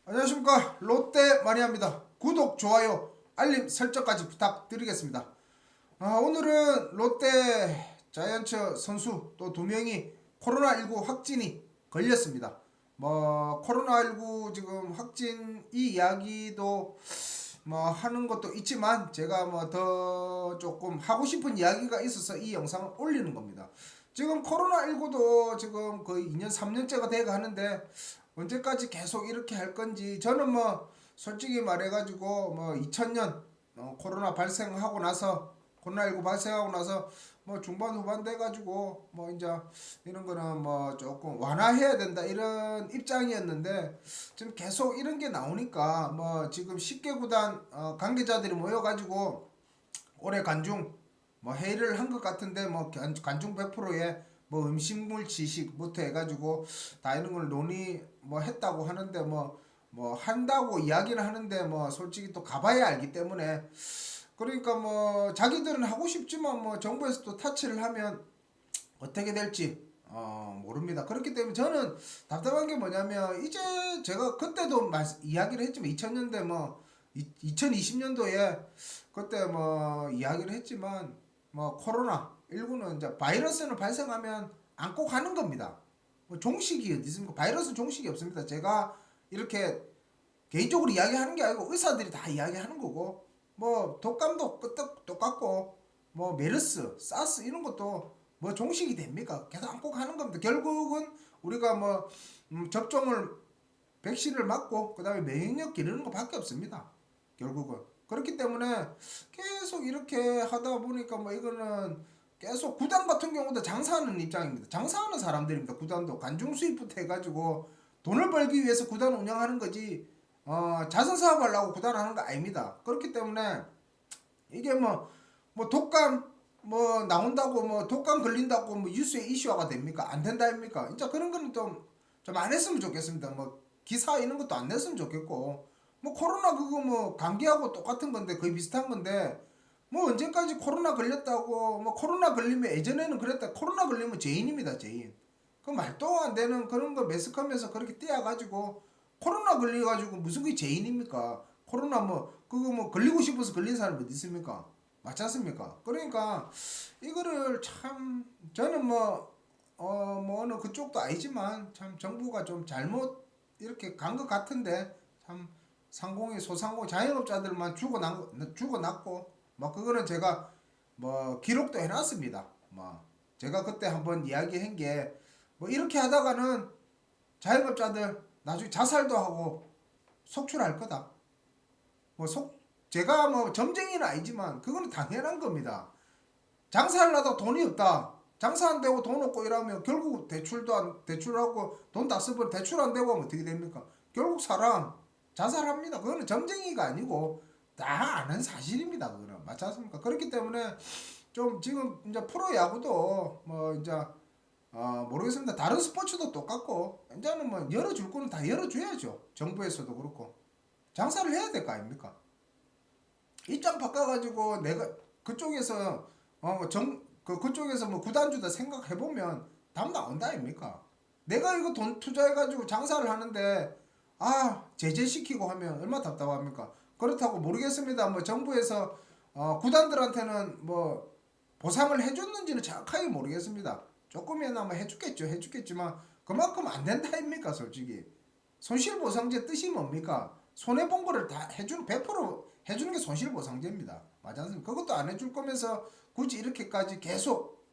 안녕하십니까, 롯데 마니아입니다. 구독, 좋아요, 알림 설정까지 부탁드리겠습니다. 오늘은 롯데 자이언츠 선수 또 두 명이 코로나19 확진이 걸렸습니다. 코로나19 지금 확진 이 이야기도 하는 것도 있지만 제가 더 조금 하고 싶은 이야기가 있어서 이 영상을 올리는 겁니다. 지금 코로나19도 지금 거의 2년 3년째가 돼가 하는데 언제까지 계속 이렇게 할 건지. 저는 솔직히 말해가지고 2000년 코로나19 발생하고 나서 중반 후반 돼가지고 이제 이런 거는 조금 완화해야 된다 이런 입장이었는데, 지금 계속 이런 게 나오니까 지금 10개 구단 관계자들이 모여가지고 올해 관중 회의를 한 것 같은데, 관중 100%에 음식물 지식부터 해가지고 다 이런 걸 논의 했다고 하는데, 한다고 이야기를 하는데 솔직히 또 가봐야 알기 때문에, 그러니까 자기들은 하고 싶지만 정부에서 또 타치를 하면 어떻게 될지 모릅니다. 그렇기 때문에 저는 답답한 게 뭐냐면, 이제 제가 그때도 이야기를 했지만 2000년대 2020년도에 그때 이야기를 했지만 코로나 19는 이제 바이러스는 발생하면 안고 가는 겁니다. 종식이 어디 있습니까? 바이러스는 종식이 없습니다. 제가 이렇게 개인적으로 이야기하는 게 아니고 의사들이 다 이야기하는 거고, 독감도 똑같고 메르스, 사스 이런 것도 종식이 됩니까? 계속 안고 가는 겁니다. 결국은 우리가 접종을 백신을 맞고 그다음에免疫력 기르는 것밖에 없습니다. 결국은 그렇기 때문에 계속 이렇게 하다 보니까 이거는 계속 구단 같은 경우도 장사하는 입장입니다. 장사하는 사람들입니다. 구단도 관중 수입부터 해가지고 돈을 벌기 위해서 구단 운영하는 거지, 자선 사업하려고 구단 하는 거 아닙니다. 그렇기 때문에 이게 독감 나온다고 독감 걸린다고 뉴스에 이슈화가 됩니까? 안 된다 입니까? 진짜 그런 거는 좀 안 했으면 좋겠습니다. 기사 이런 것도 안 냈으면 좋겠고, 코로나 그거 감기하고 똑같은 건데 거의 비슷한 건데, 언제까지 코로나 걸렸다고 코로나 걸리면 예전에는 그랬다, 코로나 걸리면 죄인입니다, 죄인. 그 말도 안 되는 그런 거 매스컴에서 그렇게 떼어가지고 코로나 걸려가지고 무슨 그 죄인입니까? 코로나 그거 걸리고 싶어서 걸린 사람이 어디 있습니까? 맞지 않습니까? 그러니까 이거를 참 저는 어느 그쪽도 아니지만 참 정부가 좀 잘못 이렇게 간 것 같은데, 참 소상공 자영업자들만 죽어났고 그거는 제가 기록도 해놨습니다. 제가 그때 한번 이야기한 게 이렇게 하다가는 자영업자들 나중에 자살도 하고 속출할 거다. 제가 점쟁이는 아니지만 그거는 당연한 겁니다. 장사를 하다 돈이 없다, 장사 안 되고 돈 없고 이러면 결국 대출하고 돈 다 쓰고 대출 안 되고 하면 어떻게 됩니까? 결국 사람 자살합니다. 그거는 점쟁이가 아니고 다 아는 사실입니다. 그거는 맞지 않습니까? 그렇기 때문에 좀 지금 이제 프로야구도 이제 모르겠습니다. 다른 스포츠도 똑같고 이제는 열어줄 거는 다 열어줘야죠. 정부에서도 그렇고 장사를 해야 될 거 아닙니까? 입장 바꿔가지고 내가 그쪽에서 그쪽에서 구단주다 생각해보면 답 나온다 아닙니까? 내가 이거 돈 투자해가지고 장사를 하는데 제재시키고 하면 얼마나 답답합니까? 그렇다고 모르겠습니다. 정부에서 구단들한테는 보상을 해줬는지는 정확하게 모르겠습니다. 조금이나마 해주겠지만 그만큼 안 된다 아닙니까? 솔직히 손실보상제 뜻이 뭡니까? 손해본 거를 다 해주는, 100% 해주는 게 손실보상제입니다. 맞지 않습니까? 그것도 안 해줄 거면서 굳이 이렇게까지 계속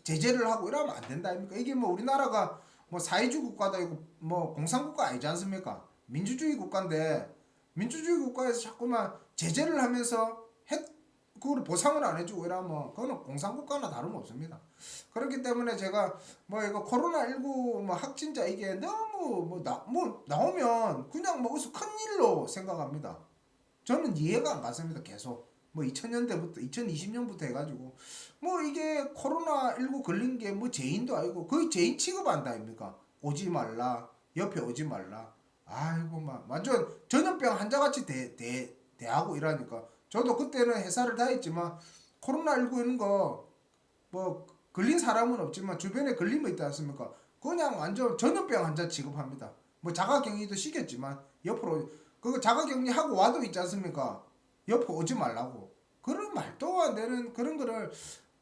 제재를 하고 이러면 안 된다 아닙니까? 이게 우리나라가 사회주의 국가도 아니고 공산국가 아니지 않습니까? 민주주의 국가인데, 민주주의 국가에서 자꾸만 제재를 하면서 그걸 보상을 안 해주고 이러면 그거는 공산국가나 다름없습니다. 그렇기 때문에 제가 이거 코로나19 확진자 이게 너무 나오면 그냥 어디서 큰일로 생각합니다. 저는 이해가 안 갔습니다. 계속 2000년대부터 2020년부터 해가지고 이게 코로나19 걸린 게 죄인도 아니고 거의 죄인 취급한다 아닙니까? 오지 말라, 옆에 오지 말라. 아이고 완전 전염병 환자같이 대하고 이러니까, 저도 그때는 회사를 다녔지만 코로나19 이런 거 걸린 사람은 없지만 주변에 걸리면 있지 않습니까? 그냥 완전 전염병 환자 취급합니다. 뭐 자가격리도 시켰지만 옆으로 그거 자가격리하고 와도 있지 않습니까? 옆으로 오지 말라고. 그런 말도 안 되는 그런 거를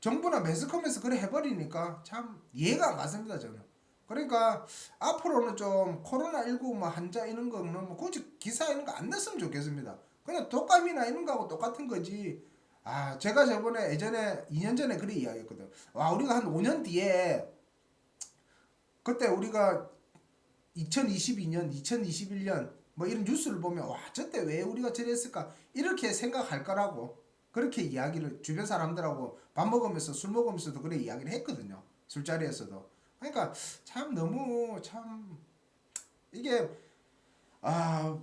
정부나 매스컴에서 그래 해버리니까 참 이해가 안 갔습니다 저는. 그러니까 앞으로는 좀 코로나19 뭐 환자 이런 거는 뭐 굳이 기사 이런 거 안 냈으면 좋겠습니다. 그냥 독감이나 이런 거하고 똑같은 거지. 아 제가 저번에 예전에 2년 전에 그래 이야기했거든. 와 우리가 한 5년 뒤에 그때 우리가 2022년, 2021년 뭐 이런 뉴스를 보면 와 저때 왜 우리가 저랬을까 이렇게 생각할 거라고 그렇게 이야기를 주변 사람들하고 밥 먹으면서 술 먹으면서도 그래 이야기를 했거든요. 술자리에서도. 그러니까 참 너무 참 이게 아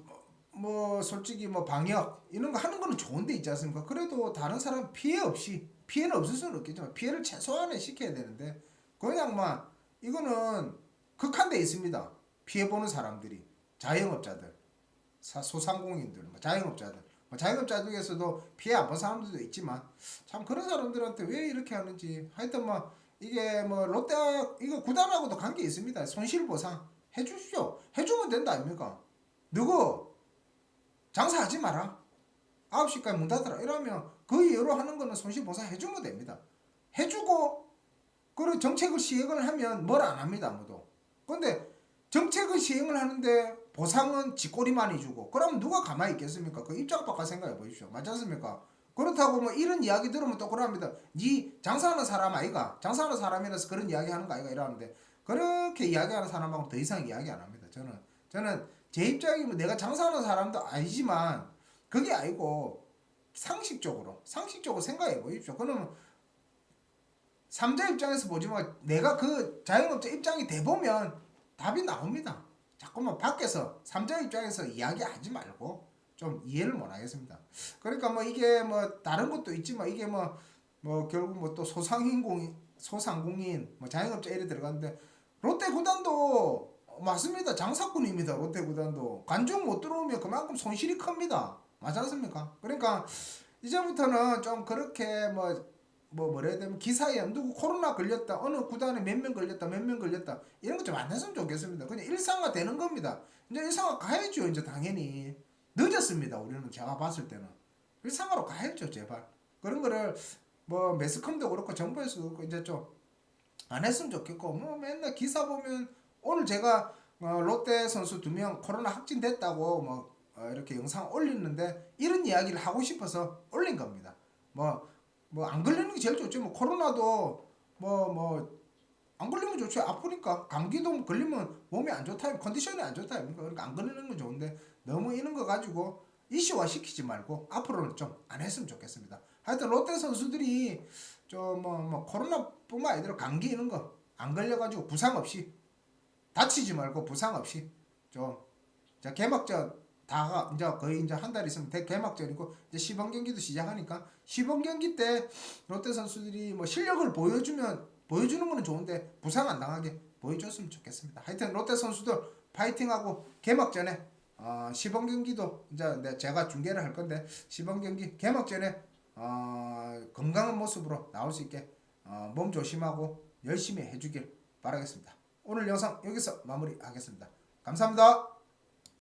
뭐 솔직히 뭐 방역 이런 거 하는 거는 좋은데 있지 않습니까? 그래도 다른 사람 피해 없이 피해는 없을 수는 없겠지만 피해를 최소한에 시켜야 되는데 그냥 막 이거는 극한돼 있습니다. 피해 보는 사람들이 자영업자들, 소상공인들, 뭐 자영업자들, 뭐 자영업자 중에서도 피해 안 본 사람들도 있지만 참 그런 사람들한테 왜 이렇게 하는지 하여튼 뭐 이게 뭐 롯데 이거 구단하고도 관계 있습니다. 손실보상 해주십시오. 해주면 된다 아닙니까? 누구 장사하지 마라. 9시까지 문 닫아라. 이러면 그 이유로 하는 거는 손실보상 해주면 됩니다. 해주고 그리고 정책을 시행을 하면 뭘 안 합니다 아무도. 근데 정책을 시행을 하는데 보상은 쥐꼬리만이 주고 그럼 누가 가만히 있겠습니까? 그 입장 바꿔 생각해 보십시오. 맞지 않습니까? 그렇다고 뭐 이런 이야기 들으면 또 그럽니다. 니 장사하는 사람 아이가 장사하는 사람이라서 그런 이야기 하는 거 아이가 이러는데 그렇게 이야기하는 사람하고 더 이상 이야기 안 합니다. 저는 제 입장이면 내가 장사하는 사람도 아니지만 그게 아니고 상식적으로 생각해 보십시오. 그러면 삼자 입장에서 보지만 내가 그 자영업자 입장이 돼보면 답이 나옵니다. 자꾸만 밖에서 삼자 입장에서 이야기하지 말고 좀 이해를 못하겠습니다. 그러니까 뭐 이게 뭐 다른 것도 있지만 이게 뭐 결국 뭐 또 소상공인 뭐 자영업자 이래 들어가는데 롯데 구단도 맞습니다. 장사꾼입니다. 롯데 구단도 관중 못 들어오면 그만큼 손실이 큽니다. 맞지 않습니까? 그러니까 이제부터는 좀 그렇게 뭐라 해야 되면 기사에 누구 코로나 걸렸다 어느 구단에 몇 명 걸렸다 몇 명 걸렸다 이런 거 좀 안 했으면 좋겠습니다. 그냥 일상화 되는 겁니다. 이제 일상화 가야죠. 이제 당연히 늦었습니다. 우리는 제가 봤을 때는 일상화로 가야죠. 제발 그런 거를 뭐 매스컴도 그렇고 정부에서도 그렇고 이제 좀 안 했으면 좋겠고 뭐 맨날 기사 보면 오늘 제가 롯데 선수 2명 코로나 확진됐다고 이렇게 영상 올리는데 이런 이야기를 하고 싶어서 올린 겁니다. 뭐 안 걸리는 게 제일 좋죠. 뭐 코로나도 안 걸리면 좋죠. 아프니까 감기도 걸리면 몸이 안 좋다, 컨디션이 안 좋다 아닙니까? 그러니까 안 걸리는 건 좋은데 너무 이런 거 가지고 이슈화 시키지 말고 앞으로는 좀 안 했으면 좋겠습니다. 하여튼 롯데 선수들이 좀 코로나뿐만 아니라 감기 이런 거 안 걸려가지고 부상 없이 다치지 말고 부상 없이 좀 자 개막전 다가 이제 거의 이제 한 달 있으면 개막전이고 이제 시범 경기도 시작하니까 시범 경기 때 롯데 선수들이 뭐 실력을 보여주는 거는 좋은데 부상 안 당하게 보여줬으면 좋겠습니다. 하여튼 롯데 선수들 파이팅하고 개막전에 시범 경기도 이제 제가 중계를 할 건데 시범 경기 개막전에 건강한 모습으로 나올 수 있게 몸 조심하고 열심히 해주길 바라겠습니다. 오늘 영상 여기서 마무리하겠습니다. 감사합니다.